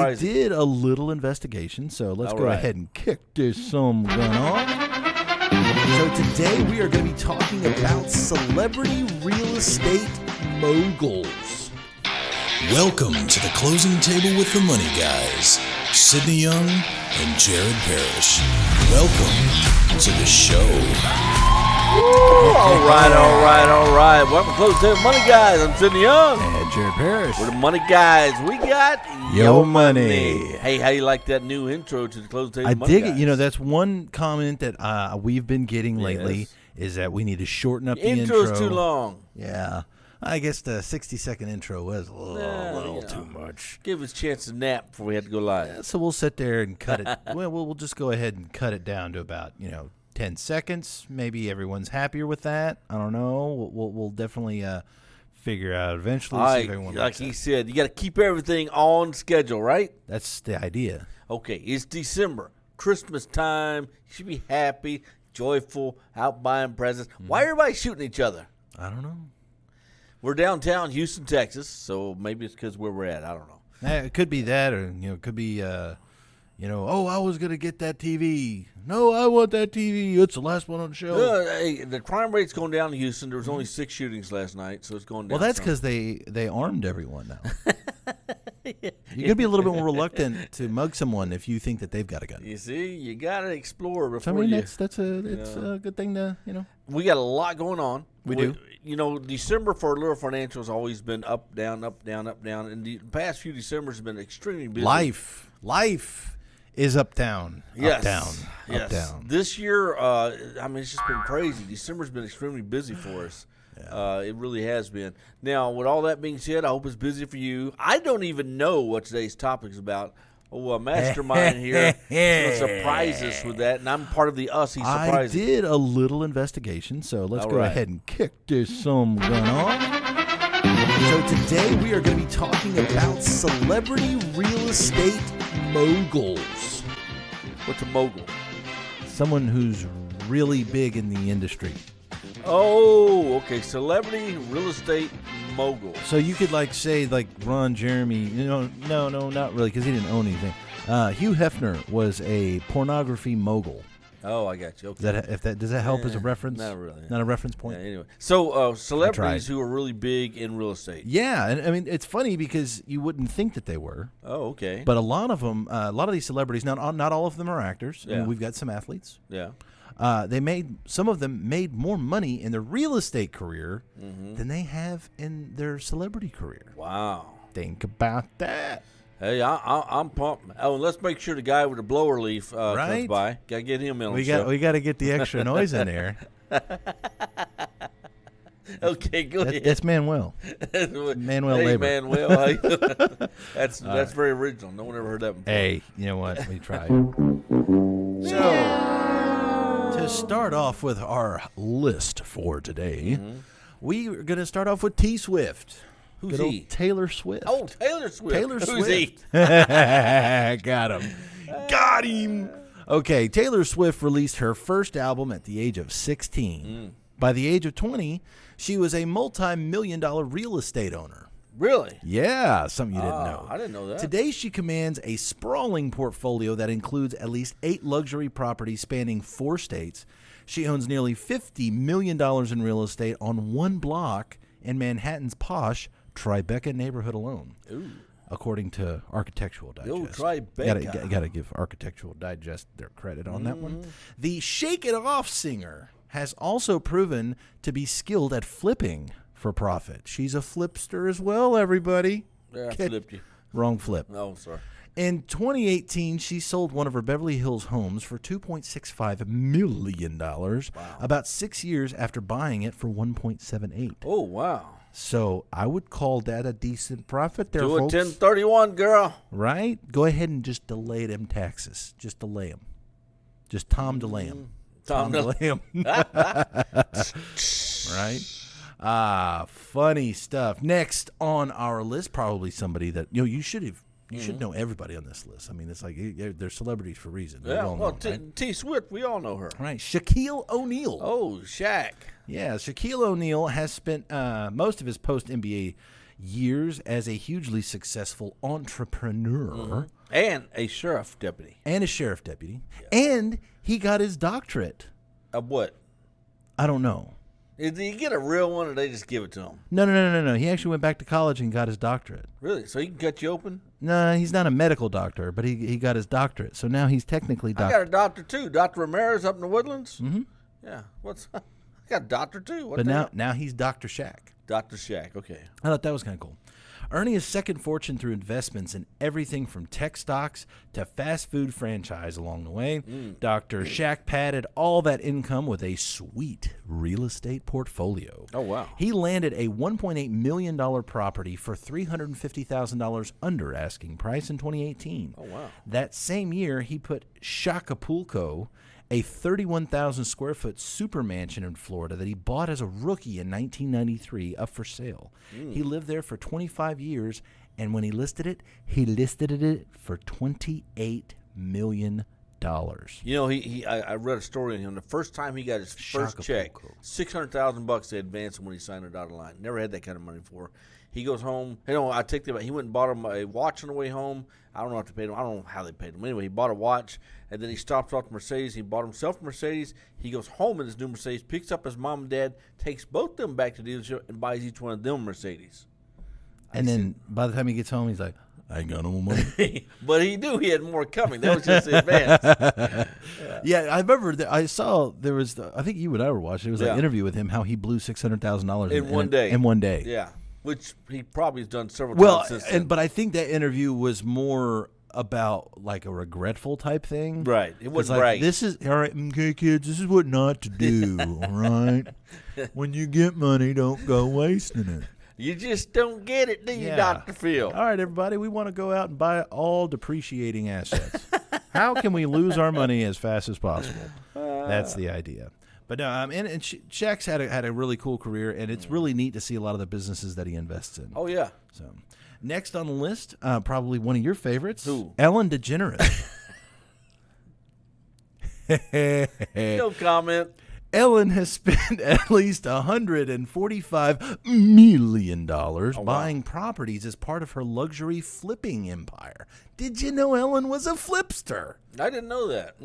I did a little investigation, so let's go ahead and kick this some gun off. So today we are going to be talking about celebrity real estate moguls. Welcome to the closing table with the money guys, Sidney Young and Jared Parrish. Welcome to the show. All right. Welcome to Close Table Money Guys. I'm Sidney Young. And Jared Parrish. We're the money guys. We got your money. Hey, how you like that new intro to the Close Table I Money dig Guys? it. You know, that's one comment that we've been getting lately is that we need to shorten up the intro. Intro's too long. Yeah. I guess the 60-second intro was a little too much. Give us a chance to nap before we had to go live. So we'll sit there and cut it. We'll just go ahead and cut it down to about, 10 seconds. Maybe everyone's happier with that. I don't know. We'll definitely figure out eventually. See if everyone like he said, you got to keep everything on schedule, right? That's the idea. Okay, it's December, Christmas time. You should be happy, joyful, out buying presents. Why everybody shooting each other? I don't know. We're downtown Houston, Texas, so maybe it's because where we're at. I don't know. It could be that, or it could be, I was gonna get that TV. No, I want that TV. It's the last one on the show. Hey, the crime rate's going down in Houston. There was only 6 shootings last night, so it's going down. Well, that's because they armed everyone now. You're gonna be a little bit more reluctant to mug someone if you think that they've got a gun. You see, you got to explore before So, I mean, you. it's a good thing to We got a lot going on. We do. December for Lure Financial has always been up, down, up, down, up, down. And the past few Decembers have been extremely busy. Life is up, down, Yes. up, down, Yes. up, down. This year, it's just been crazy. December's been extremely busy for us. It really has been. Now, with all that being said, I hope it's busy for you. I don't even know what today's topic is about. Oh, a mastermind here is going to surprise us with that, and I'm part of the us he's surprising. I did a little investigation, so let's go ahead and kick this some gun off. So today we are going to be talking about celebrity real estate moguls. What's a mogul? Someone who's really big in the industry. Oh, okay. Celebrity real estate mogul. So you could say Ron Jeremy. No, not really, because he didn't own anything. Hugh Hefner was a pornography mogul. Oh, I got you. Okay. Does that help as a reference? Not really. Not a reference point. Yeah, anyway, so celebrities who are really big in real estate. Yeah, and I mean it's funny because you wouldn't think that they were. Oh, okay. But a lot of them, a lot of these celebrities, not all of them are actors. Yeah. I mean, we've got some athletes. Yeah. Some of them made more money in their real estate career than they have in their celebrity career. Wow. Think about that. Hey, I'm pumped. Oh, and let's make sure the guy with the blower leaf comes Right? by. Got to get him in on We the show. got to get the extra noise in there. Okay, go ahead. That's Manuel. Manuel hey, Labor. Manuel. That's very original. No one ever heard that before. Hey, you know what? We tried. So, to start off with our list for today, we're going to start off with T Swift. Who's Good old he? Taylor Swift. Oh, Taylor Swift. Taylor Who's Swift. he? Got him. Got him. Okay, Taylor Swift released her first album at the age of 16. By the age of 20, she was a multi-million-dollar real estate owner. Really? Yeah, something you didn't know. I didn't know that. Today, she commands a sprawling portfolio that includes at least 8 luxury properties spanning 4 states. She owns nearly $50 million in real estate on one block in Manhattan's posh Tribeca neighborhood alone. Ooh. According to Architectural Digest. Yo, Tribeca. Got to give Architectural Digest their credit on that one. The Shake It Off singer has also proven to be skilled at flipping for profit. She's a flipster as well, everybody. Yeah, I flipped you. Wrong flip. Oh, sorry. In 2018, she sold one of her Beverly Hills homes for $2.65 million, about 6 years after buying it for $1.78. Oh, wow. So I would call that a decent profit there, Do a folks. 1031, girl. Right? Go ahead and just delay them taxes. Just delay them. Just Tom delay them. Tom delay them. Right? Funny stuff. Next on our list, probably somebody that you should know everybody on this list. I mean, it's like they're celebrities for a reason. Yeah, well, T Swift, we all know her. Right. Shaquille O'Neal. Oh, Shaq. Yeah, Shaquille O'Neal has spent most of his post-NBA years as a hugely successful entrepreneur. And a sheriff deputy. And a sheriff deputy. Yeah. And he got his doctorate. Of what? I don't know. Did he get a real one, or they just give it to him? No. He actually went back to college and got his doctorate. Really? So he can cut you open? No, he's not a medical doctor, but he got his doctorate. So now he's technically I got a doctor, too. Dr. Ramirez up in the Woodlands? Mm-hmm. Yeah. I got a doctor, too. What but now he's Dr. Shack. Dr. Shack, okay. I thought that was kind of cool. Earning his second fortune through investments in everything from tech stocks to fast food franchise along the way, Dr. Shack padded all that income with a sweet real estate portfolio. Oh, wow. He landed a $1.8 million property for $350,000 under asking price in 2018. Oh, wow. That same year, he put Shacapulco, a 31,000 square foot super mansion in Florida that he bought as a rookie in 1993, up for sale. He lived there for 25 years, and when he listed it for $28 million. You know, I read a story on him. The first time he got his first check, $600,000 they advanced him when he signed a dotted line. Never had that kind of money before. He goes home. He went and bought him a watch on the way home. I don't know if they paid him. I don't know how they paid him. Anyway, he bought a watch, and then he stopped off to Mercedes. He bought himself a Mercedes. He goes home in his new Mercedes, picks up his mom and dad, takes both of them back to the dealership, and buys each one of them Mercedes. And then by the time he gets home, he's like, I ain't got no more money. But he knew he had more coming. That was just the advance. Yeah, I remember I saw there was, I think you and I were watching, it was an interview with him, how he blew $600,000 in one day. In one day. Yeah. Which he probably has done several times since then. But I think that interview was more about like a regretful type thing. Right. It was like, right. This is, all right, okay, kids, this is what not to do, all right? When you get money, don't go wasting it. You just don't get it, do you, Dr. Phil? All right, everybody, we want to go out and buy all depreciating assets. How can we lose our money as fast as possible? That's the idea. But no, and Shaq's had a really cool career, and it's really neat to see a lot of the businesses that he invests in. Oh, yeah. So, next on the list, probably one of your favorites. Who? Ellen DeGeneres. No comment. Ellen has spent at least $145 million buying properties as part of her luxury flipping empire. Did you know Ellen was a flipster? I didn't know that.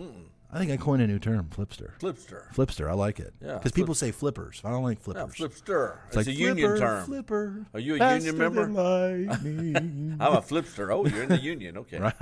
I think I coined a new term, flipster. Flipster, I like it. Yeah. Because people say flippers. I don't like flippers. Yeah, flipster. It's like a union term. Flipper. Are you a union member? I'm a flipster. Oh, you're in the union. Okay. Right.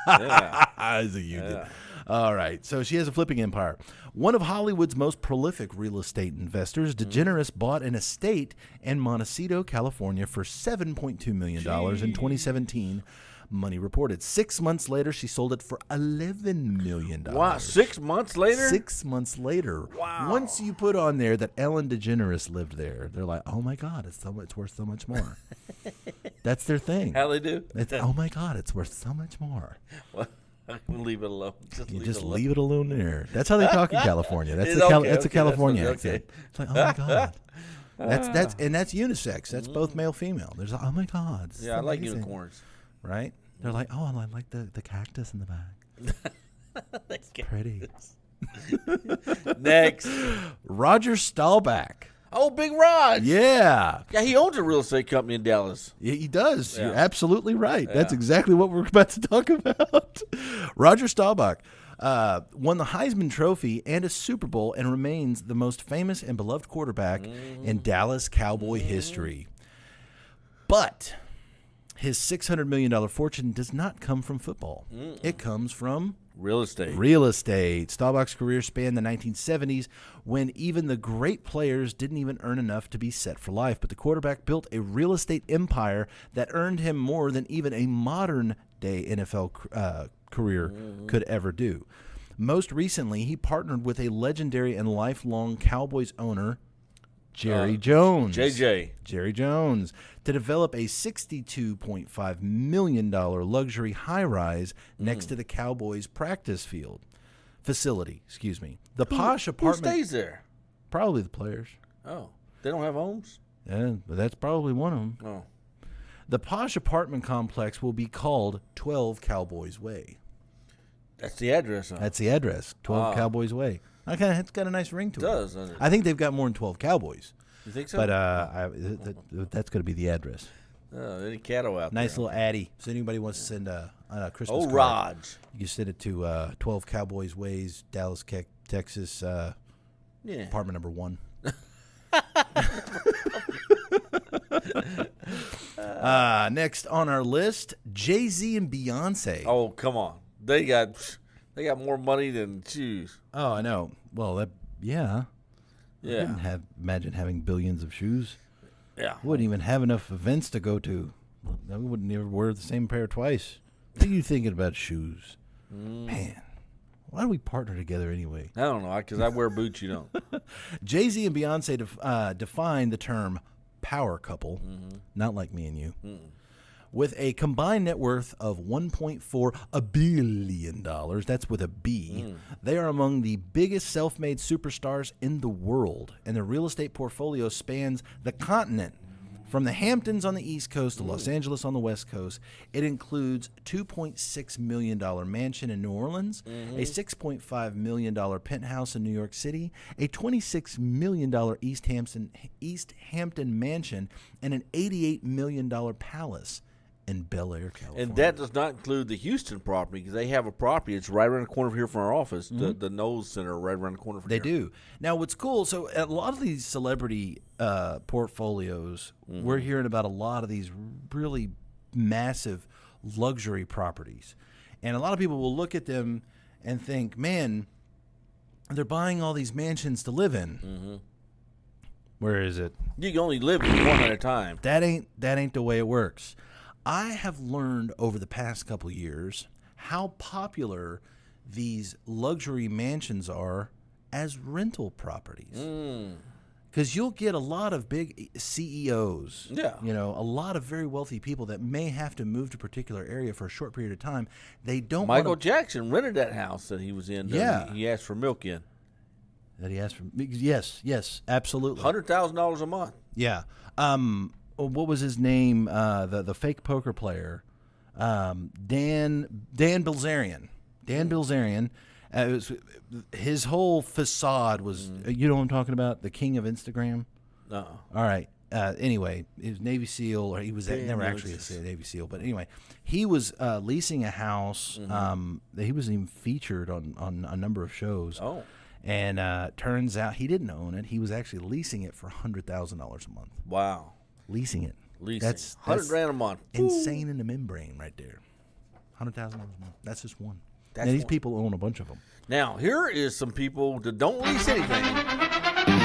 Yeah. It's a union. Yeah. All right. So she has a flipping empire. One of Hollywood's most prolific real estate investors, DeGeneres bought an estate in Montecito, California for $7.2 million in 2017. Money reported. 6 months later, she sold it for $11 million. Wow, 6 months later? 6 months later. Wow. Once you put on there that Ellen DeGeneres lived there, they're like, oh my God, it's worth so much more. That's their thing. How they do? Oh my God, it's worth so much more. Well, leave it alone. Leave it alone there. That's how they talk in California. That's a California accent. It's like, oh my God. That's unisex. That's both male female. There's oh my God. Yeah, I like unicorns. Right? They're like, oh, I like the cactus in the back. It's pretty. Next. Roger Staubach. Oh, Big Rod. Yeah. Yeah, he owns a real estate company in Dallas. Yeah, he does. Yeah. You're absolutely right. Yeah. That's exactly what we're about to talk about. Roger Staubach won the Heisman Trophy and a Super Bowl and remains the most famous and beloved quarterback in Dallas Cowboy history. But his $600 million fortune does not come from football. It comes from real estate. Real estate. Staubach's career spanned the 1970s when even the great players didn't even earn enough to be set for life. But the quarterback built a real estate empire that earned him more than even a modern-day NFL career could ever do. Most recently, he partnered with a legendary and lifelong Cowboys owner, Jerry Jones. Jerry Jones, to develop a $62.5 million luxury high-rise next to the Cowboys' practice facility. The posh apartment. Who stays there? Probably the players. Oh, they don't have homes? Yeah, but that's probably one of them. Oh. The posh apartment complex will be called 12 Cowboys Way. That's the address, huh? That's the address, 12 Cowboys Way. It's got a nice ring to it. It does, doesn't it? I think they've got more than 12 Cowboys. You think so? But that's going to be the address. Any cattle out Nice there. little Addy. So anybody wants to send a Christmas Oh, card, Raj. you can send it to 12 Cowboys Ways, Dallas, Texas, Yeah. apartment number 1. Next on our list, Jay-Z and Beyonce. Oh, come on. They got more money than shoes. Oh, I know. Well, yeah. I Yeah. couldn't imagine having billions of shoes. Yeah. Wouldn't even have enough events to go to. I wouldn't ever wear the same pair twice. What are you thinking about shoes? Man, why do we partner together anyway? I don't know, because I wear boots, you don't. Jay-Z and Beyonce define the term power couple, not like me and you, with a combined net worth of $1.4 billion. That's with a B. They are among the biggest self-made superstars in the world, and their real estate portfolio spans the continent. From the Hamptons on the East Coast to Los Angeles on the West Coast, it includes $2.6 million mansion in New Orleans, a $6.5 million penthouse in New York City, a $26 million East Hampton mansion, and an $88 million palace in Bel Air, California. And that does not include the Houston property, because they have a property. It's right around the corner from here from our office, the Knowles Center, right around the corner from They here. do. Now, what's cool, so a lot of these celebrity portfolios, we're hearing about a lot of these really massive luxury properties. And a lot of people will look at them and think, man, they're buying all these mansions to live in. Where is it? You can only live one at a time. That ain't the way it works. I have learned over the past couple years how popular these luxury mansions are as rental properties. Because you'll get a lot of big CEOs, Yeah. a lot of very wealthy people that may have to move to a particular area for a short period of time. They don't Michael want Jackson rented that house that he was in. Yeah. He asked for milk in. that he asked for. Yes, absolutely. $100,000 a month. Yeah. What was his name? The fake poker player, Dan Bilzerian. Dan Bilzerian. It was, his whole facade was. You know what I'm talking about? The king of Instagram. Uh-uh. All right. Anyway, he was Navy SEAL, or he was never actually a Navy SEAL, but anyway, he was leasing a house. He was even featured on a number of shows. Oh. And turns out he didn't own it. He was actually leasing it for $100,000 a month. Wow. Leasing it. Leasing. That's $100,000 a month. insane in the membrane right there. $100,000 a month. That's just one. That's Now, these one. people own a bunch of them. Now, here is some people that don't lease anything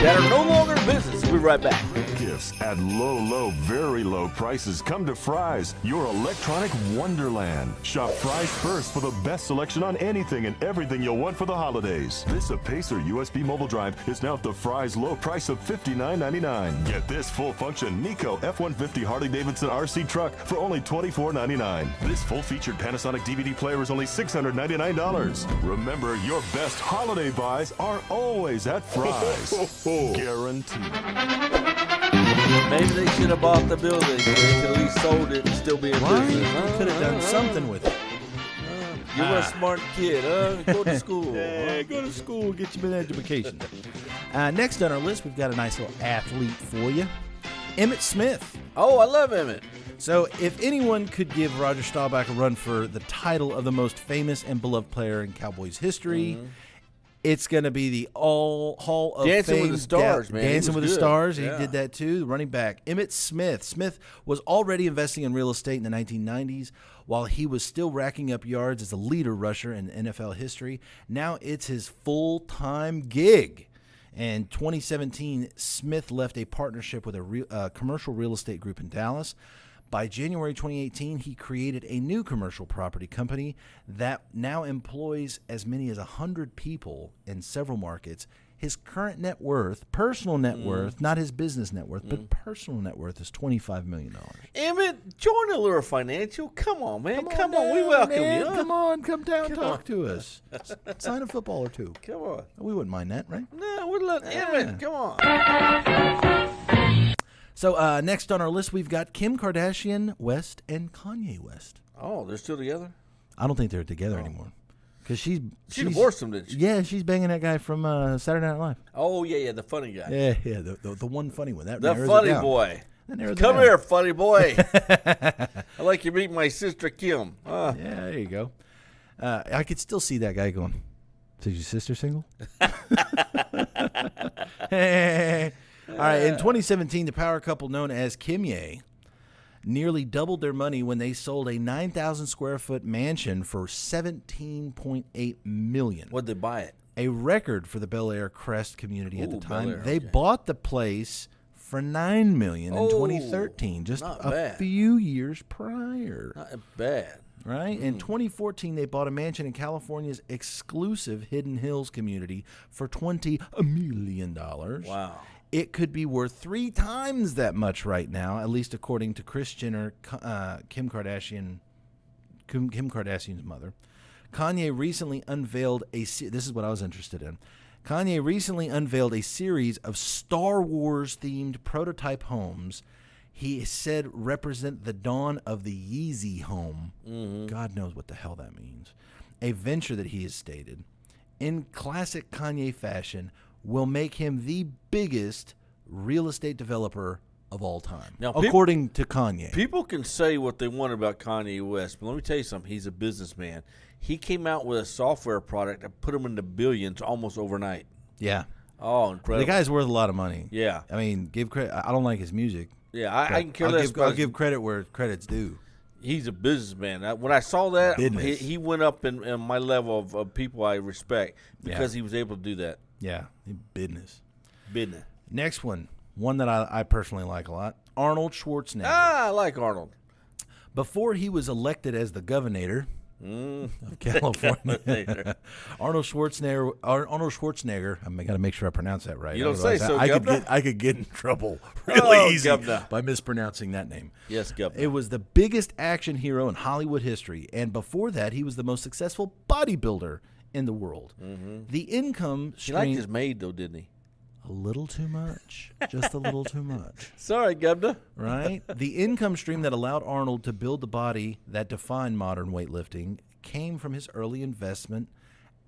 that are no longer in business. We'll be right back. Gifts at low, very low prices. Come to Fry's, your electronic wonderland. Shop Fry's first for the best selection on anything and everything you'll want for the holidays. This Pacer USB mobile drive is now at the Fry's low price of $59.99. Get this full function Nico F-150 Harley-Davidson RC truck for only $24.99. This full featured Panasonic DVD player is only $699. Remember, your best holiday buys are always at Fry's. Guaranteed. Maybe they should have bought the building. They could at least sold it and still be in Right? business. You could have done something with it. You're a smart kid, huh? Go to school. Yeah, go to school, get you an education. Next on our list, we've got a nice little athlete for you, Emmitt Smith. Oh, I love Emmett. So, if anyone could give Roger Staubach a run for the title of the most famous and beloved player in Cowboys history, it's going to be the Hall of Dancing Fame. with the Stars, man. He Dancing was with the good. Stars. Yeah. He did that too. The running back, Emmitt Smith. Smith was already investing in real estate in the 1990s while he was still racking up yards as a leader rusher in NFL history. Now it's his full-time gig. In 2017, Smith left a partnership with a commercial real estate group in Dallas. By January 2018, he created a new commercial property company that now employs as many as 100 people in several markets. His current net worth, personal net worth, not his business net worth, but personal net worth is $25 million. Emmett, join Allure Financial. Come on, man. Come on. We welcome you. Huh? Come on, come down, Come talk on. to us. Sign a football or two. Come on. We wouldn't mind that, right? No, we'd love Emmett. Come on. So next on our list, we've got Kim Kardashian West and Kanye West. Oh, they're still together? I don't think they're together anymore. Because She divorced him, didn't she? Yeah, she's banging that guy from Saturday Night Live. Oh, yeah, the funny guy. Yeah, the one funny one. That The narrows it funny down. boy. Then narrows it Come down. here, funny boy. I like you meet my sister Kim. Yeah, there you go. I could still see that guy going, "Is your sister single?" Hey. All right, in 2017, the power couple known as Kimye nearly doubled their money when they sold a 9,000 square foot mansion for $17.8 million. What'd they buy it? A record for the Bel Air Crest community at the Ooh, time. Bel Air, They okay. bought the place for $9 million in 2013, just not a bad. few years prior. Not bad. Right? In 2014, they bought a mansion in California's exclusive Hidden Hills community for $20 million. Wow. It could be worth 3 times that much right now, at least according to Kris Jenner, Kim Kardashian's mother. Kanye recently unveiled this is what I was interested in. Kanye recently unveiled a series of Star Wars-themed prototype homes he said represent the dawn of the Yeezy home. God knows what the hell that means. A venture that he has stated, in classic Kanye fashion, will make him the biggest real estate developer of all time, Now, according to Kanye. People can say what they want about Kanye West, but let me tell you something. He's a businessman. He came out with a software product that put him in the billions almost overnight. Yeah. Oh, incredible. The guy's worth a lot of money. Yeah. I mean, give credit. I don't like his music. Yeah, I can care I'll less. I'll give credit where credit's due. He's a businessman. When I saw that, Business. he went up in my level of people I respect because Yeah. he was able to do that. Yeah, business. Business. Next one that I personally like a lot, Arnold Schwarzenegger. I like Arnold. Before he was elected as the governor of California, Arnold Schwarzenegger. I got to make sure I pronounce that right. You don't say so, Governor. I could get in trouble really easy Governor. by mispronouncing that name. Yes, Governor. It was the biggest action hero in Hollywood history, and before that, he was the most successful bodybuilder in the world. The income He liked stream his maid, though, didn't he? a little too much, just a little too much. Sorry, Governor. Right? The income stream that allowed Arnold to build the body that defined modern weightlifting came from his early investment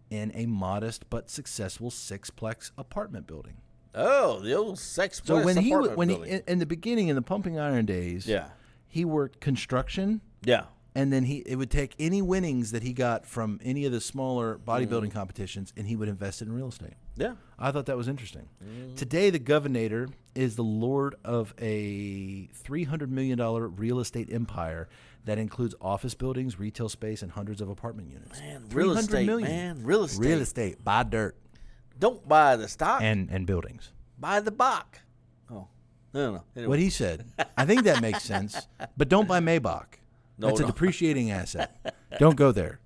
in a modest but successful sixplex apartment building. Oh, the old sex So when he building. in the beginning, in the pumping iron days, Yeah. he worked construction, Yeah. and then it would take any winnings that he got from any of the smaller bodybuilding competitions, and he would invest it in real estate. Yeah. I thought that was interesting. Today, the governor is the lord of a $300 million real estate empire that includes office buildings, retail space, and hundreds of apartment units. Man, real estate, man. Real estate. Real estate. Buy dirt Don't buy the stock. and buildings. Buy the Bach. Oh, no. Anyway. What he said. I think that makes sense. But don't buy Maybach. No, That's a no. depreciating asset. Don't go there.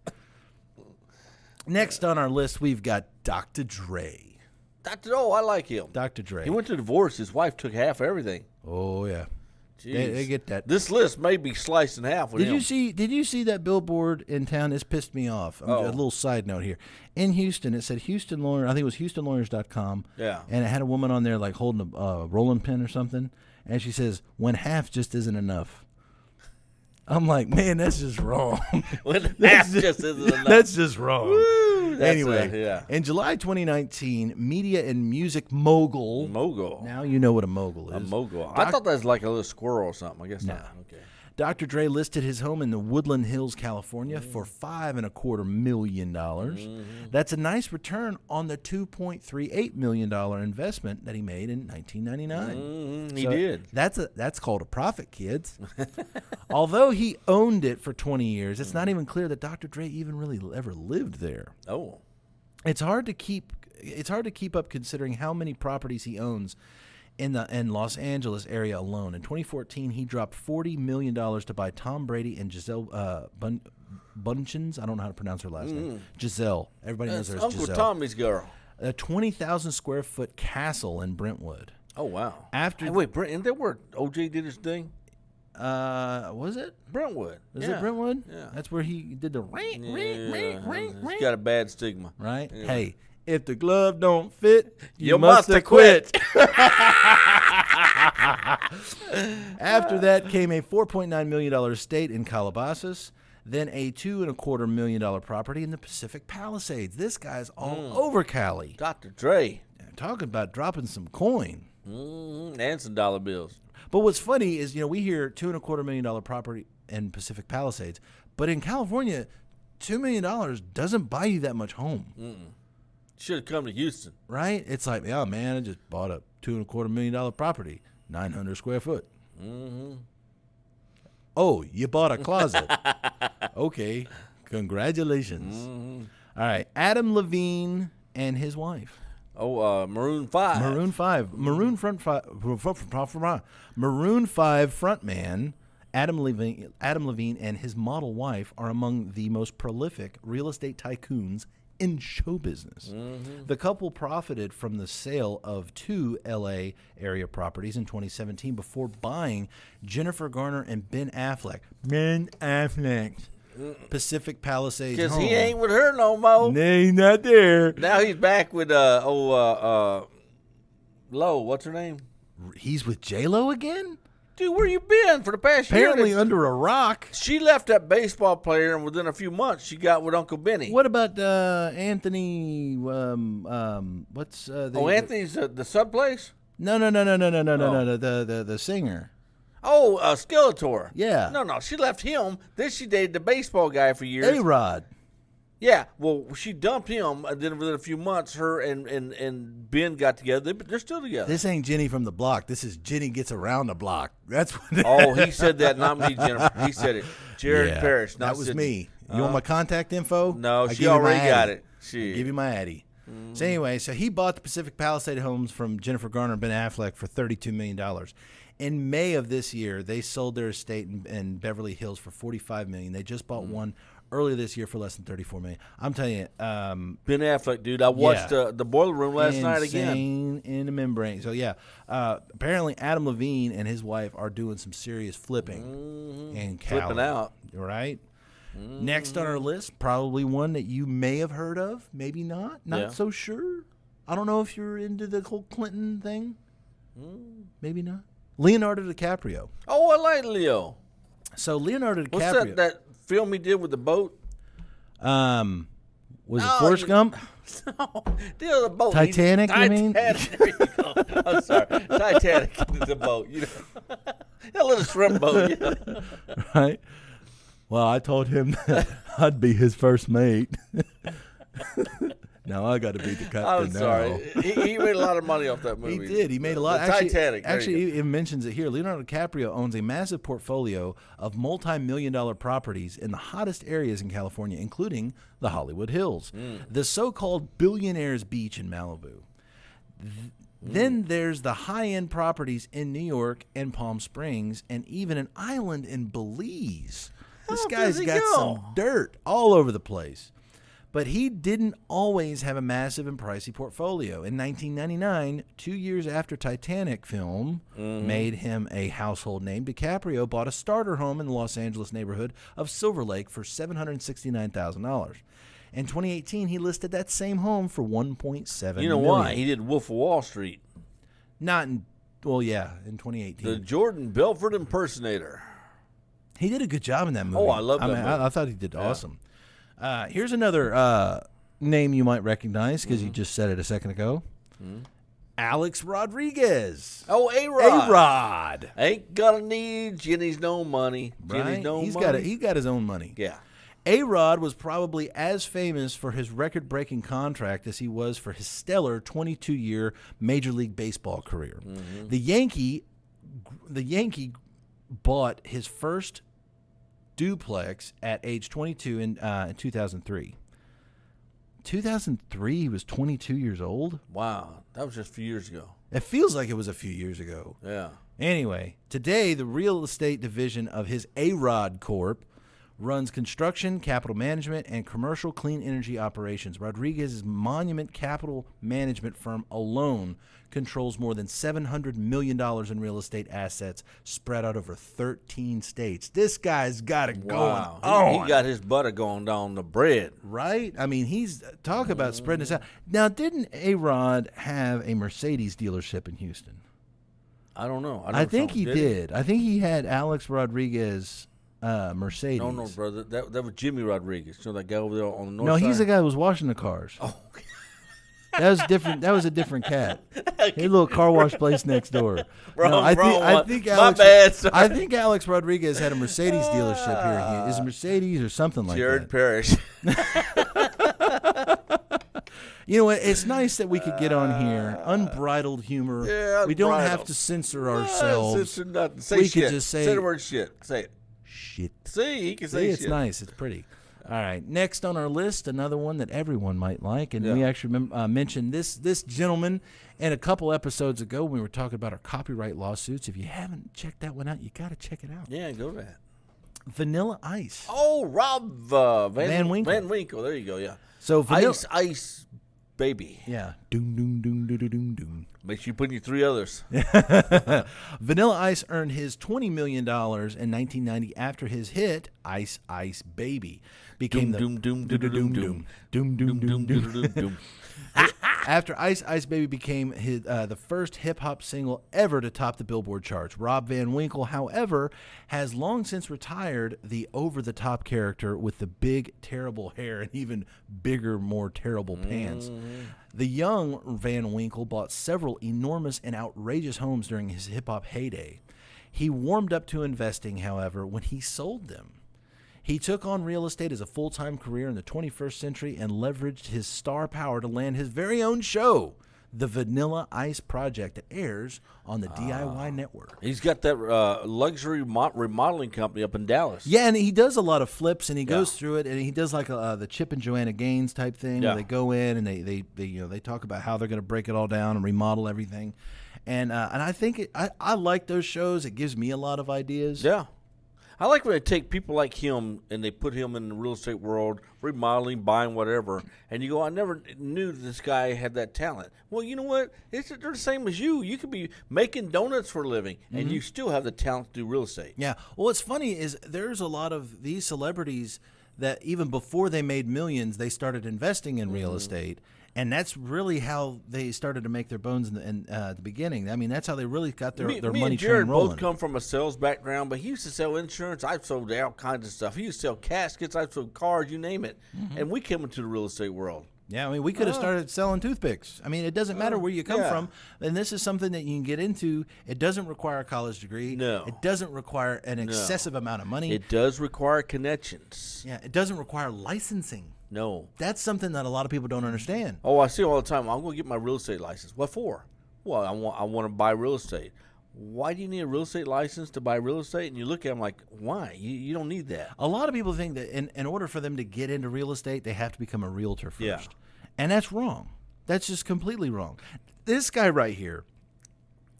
Next on our list, we've got Dr. Dre. I like him. Dr. Dre. He went to divorce. His wife took half everything. Oh, yeah. Jeez. They get that. This list may be sliced in half with Did him. you see that billboard in town? This pissed me off. A little side note here. In Houston, it said Houston Lawyer. I think it was HoustonLawyers.com. Yeah. And it had a woman on there like holding a rolling pin or something, and she says, "When half just isn't enough." I'm like, man, that's just wrong. When half just isn't enough. That's just wrong. That's Anyway, yeah. in July 2019, media and music mogul. Mogul. Now you know what a mogul is. A mogul. I thought that was like a little squirrel or something. I guess not. Okay. Dr. Dre listed his home in the Woodland Hills, California, for $5.25 million. That's a nice return on the $2.38 million investment that he made in 1999. He did. That's called a profit, kids. Although he owned it for 20 years, it's not even clear that Dr. Dre even really ever lived there. Oh. It's hard to keep up considering how many properties he owns in Los Angeles area alone. In 2014, he dropped $40 million to buy Tom Brady and Giselle Bunchins. I don't know how to pronounce her last name. Giselle. Everybody knows her as Uncle Giselle. Tommy's girl. A 20,000 square foot castle in Brentwood. Oh, wow. After Hey, wait, Brent, isn't that where OJ did his thing? was it? Brentwood. Is it Brentwood? Yeah. That's where he did the ring, He's got a bad stigma. right? Yeah. Hey, if the glove don't fit, You must musta have quit. After that came a $4.9 million estate in Calabasas, then a $2.25 million property in the Pacific Palisades. This guy's all over Cali. Dr. Dre. Talking about dropping some coin. And some dollar bills. But what's funny is, we hear $2.25 million property in Pacific Palisades, but in California, $2 million doesn't buy you that much home. Should have come to Houston. Right? It's like, oh, man, I just bought a $2.25 million property, 900 square foot. Mm-hmm. Oh, you bought a closet. Okay. Congratulations. Mm-hmm. All right. Adam Levine and his wife. Oh, Maroon 5. Maroon 5. Maroon 5 frontman Adam Levine and his model wife are among the most prolific real estate tycoons in show business. Mm-hmm. The couple profited from the sale of 2 L.A. area properties in 2017 before buying Jennifer Garner and Ben Affleck. Pacific Palisades Because home. he ain't with her no more. No, he's not there. Now he's back with Lo. What's her name? He's with J-Lo again? Dude, where you been for the past year? Apparently under a rock. She left that baseball player, and within a few months, she got with Uncle Benny. What about Anthony? What's Anthony's the sub place? No. The singer. Oh, Skeletor. Yeah. No. She left him. Then she dated the baseball guy for years. A-Rod. Yeah. Well, she dumped him, and then within a few months, her and Ben got together. They're still together. This ain't Jenny from the block. This is Jenny gets around the block. That's what. Oh, he said that, not me, Jennifer. He said it. Jared Parrish. That was me. You want my contact info? No, she already got it. Give you my Addy. So anyway, he bought the Pacific Palisade homes from Jennifer Garner and Ben Affleck for $32 million. In May of this year, they sold their estate in Beverly Hills for $45 million. They just bought one earlier this year for less than $34 million. I'm telling you, Ben Affleck, dude. I watched the Boiler Room last night again. Insane in the membrane. So apparently Adam Levine and his wife are doing some serious flipping in Cali. Flipping out, right? Next on our list, probably one that you may have heard of, maybe not. Not so sure. I don't know if you're into the whole Clinton thing. Maybe not. Leonardo DiCaprio. Oh, I like Leo. So Leonardo DiCaprio. What's that film he did with the boat? Was it Forrest Gump? No, the boat. Titanic, you mean? Titanic. There you go. I'm sorry. Titanic, the boat. A little shrimp boat. Right. Well, I told him that I'd be his first mate. Now I got to be the captain. I'm sorry. He made a lot of money off that movie. He did. He made a lot. Titanic. Actually, it mentions it here. Leonardo DiCaprio owns a massive portfolio of multi-million-dollar properties in the hottest areas in California, including the Hollywood Hills, the so-called Billionaire's Beach in Malibu. Then there's the high-end properties in New York and Palm Springs, and even an island in Belize. This guy's got some dirt all over the place. But he didn't always have a massive and pricey portfolio. In 1999, 2 years after Titanic film made him a household name, DiCaprio bought a starter home in the Los Angeles neighborhood of Silver Lake for $769,000. In 2018, he listed that same home for $1.7 million. You know why? He did Wolf of Wall Street. In 2018. The Jordan Belfort impersonator. He did a good job in that movie. Oh, I love that movie. I thought he did awesome. Here's another name you might recognize because you just said it a second ago. Alex Rodriguez. Oh, A-Rod. A-Rod. Ain't gonna need Jenny's no money. Right? He's got his own money. Yeah. A-Rod was probably as famous for his record-breaking contract as he was for his stellar 22-year Major League Baseball career. The Yankee bought his first duplex at age 22 in 2003. 2003, he was 22 years old. Wow, that was just a few years ago. It feels like it was a few years ago. Yeah. Anyway, today the real estate division of his A-Rod Corp runs construction, capital management, and commercial clean energy operations. Rodriguez's Monument Capital Management firm alone controls more than $700 million in real estate assets spread out over 13 states. This guy's got it going on. He got his butter going down the bread. Right? I mean, he's talk about spreading this out. Now, didn't A-Rod have a Mercedes dealership in Houston? I don't know. I think he did. I think he had Alex Rodriguez Mercedes. No, brother. That was Jimmy Rodriguez. You know that guy over there on the north side? No, he's the guy who was washing the cars. Oh, That was different. That was a different cat. Hey, little car wash place next door. I think Alex. My bad. Sorry. I think Alex Rodriguez had a Mercedes dealership here. Is it Mercedes or something like Jared that? Parrish. You know what? It's nice that we could get on here, unbridled humor. Yeah, we don't have unbridled. to censor ourselves. Censor nothing. Say We shit. could just say the word shit. Say it. shit. See, he can See, say it's shit. nice. It's pretty. All right. Next on our list, another one that everyone might like, and we Yeah. actually mentioned this gentleman in a couple episodes ago when we were talking about our copyright lawsuits. If you haven't checked that one out, you got to check it out. Yeah, go to that. Vanilla Ice. Oh, Rob Van Winkle. Van Winkle. There you go. Yeah. So Vanilla, Ice, baby. yeah. Doom doom doom doom doom doom. Make sure you put in your 3 others. Vanilla Ice earned his $20 million in 1990 after his hit "Ice Ice Baby" became Doom, doom, doom, doom, doom, doom doom doom doom. doom, doom. After Ice Ice Baby became the first hip-hop single ever to top the Billboard charts. Rob Van Winkle, however, has long since retired the over-the-top character with the big, terrible hair and even bigger, more terrible pants. The young Van Winkle bought several enormous and outrageous homes during his hip-hop heyday. He warmed up to investing, however, when he sold them. He took on real estate as a full-time career in the 21st century and leveraged his star power to land his very own show, The Vanilla Ice Project, that airs on the DIY Network. He's got that luxury remodeling company up in Dallas. Yeah, and he does a lot of flips, and he goes through it, and he does like the Chip and Joanna Gaines type thing, where they go in and they talk about how they're going to break it all down and remodel everything, and I think I like those shows. It gives me a lot of ideas. Yeah. I like when they take people like him and they put him in the real estate world, remodeling, buying, whatever, and you go, I never knew this guy had that talent. Well, you know what? They're the same as you. You could be making donuts for a living, and you still have the talent to do real estate. Yeah. Well, what's funny is there's a lot of these celebrities that even before they made millions, they started investing in real estate. And that's really how they started to make their bones in the beginning. I mean, that's how they really got their Me money and Jared train rolling. both come from a sales background, but he used to sell insurance. I've sold all kinds of stuff. He used to sell caskets. I've sold cars, you name it. And we came into the real estate world. Yeah, I mean, we could have started selling toothpicks. I mean, it doesn't matter where you come from. And this is something that you can get into. It doesn't require a college degree. No. It doesn't require an excessive amount of money. It does require connections. Yeah, it doesn't require licensing. No. That's something that a lot of people don't understand. Oh, I see all the time. I'm going to get my real estate license. What for? Well, I want to buy real estate. Why do you need a real estate license to buy real estate? And you look at them like, why? You don't need that. A lot of people think that in order for them to get into real estate, they have to become a realtor first. Yeah. And that's wrong. That's just completely wrong. This guy right here,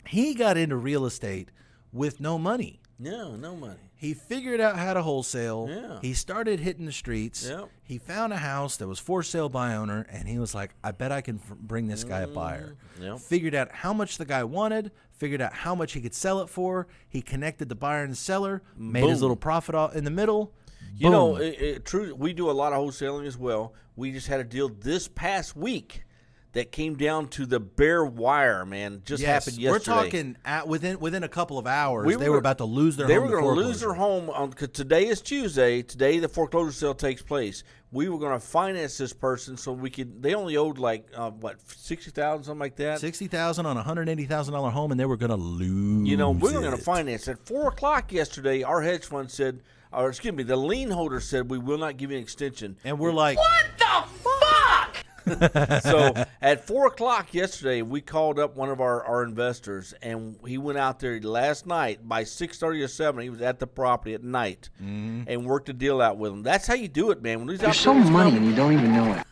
he got into real estate with no money. No money. He figured out how to wholesale. Yeah. He started hitting the streets. Yep. He found a house that was for sale by owner, and he was like, I bet I can bring this guy a buyer. Yep. Figured out how much the guy wanted, figured out how much he could sell it for. He connected the buyer and the seller, made his Boom. little profit in the middle. You know, Boom. true. We do a lot of wholesaling as well. We just had a deal this past week that came down to the bare wire, man. Just happened yesterday. We're talking within a couple of hours. We they were- were about to lose their They home. were to going to lose foreclosure. their home because today is Tuesday. Today the foreclosure sale takes place. We were going to finance this person so we could. They only owed like $60,000, something like that. $60,000 on a $180,000 home, and they were going to lose. You know, we were going to it. finance at 4:00 yesterday. Our hedge fund said, or excuse me, the lien holder said we will not give you an extension. And we're like, What the fuck? So at 4:00 yesterday, we called up one of our investors, and he went out there last night by 6:30 or 7. He was at the property at night and worked a deal out with him. That's how you do it, man. When these You're so opportunities money come- and you don't even know it.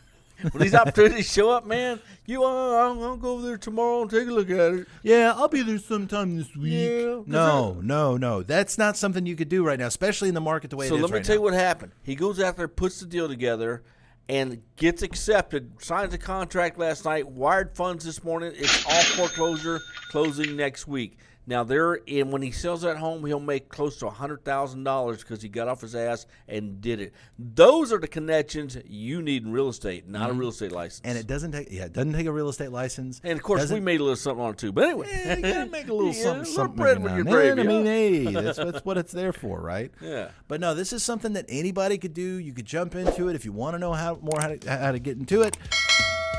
when these opportunities show up, man, I'll go over there tomorrow and take a look at it. yeah, I'll be there sometime this week. Yeah, No. That's not something you could do right now, especially in the market the way So it is let me right tell you now. what happened. He goes out there, puts the deal together, and gets accepted. Signs a contract last night. Wired funds this morning. It's all foreclosure, closing next week. Now when he sells that home, he'll make close to $100,000 because he got off his ass and did it. Those are the connections you need in real estate, not a real estate license. And it doesn't take a real estate license. And of course, Doesn't- we made a little something on it too. But anyway, you gotta make a little Yeah, something, a little something bread every with now your and gravy. then. I mean, huh? hey, that's what it's there for, right? Yeah. But no, this is something that anybody could do. You could jump into it if you want to know how to get into it.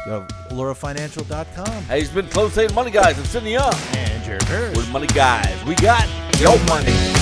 Go to alurafinancial.com. Hey, he's been Closing Table Money Guys. I'm Sidney Young. And Jared Parrish. We're the Money Guys. We got your money.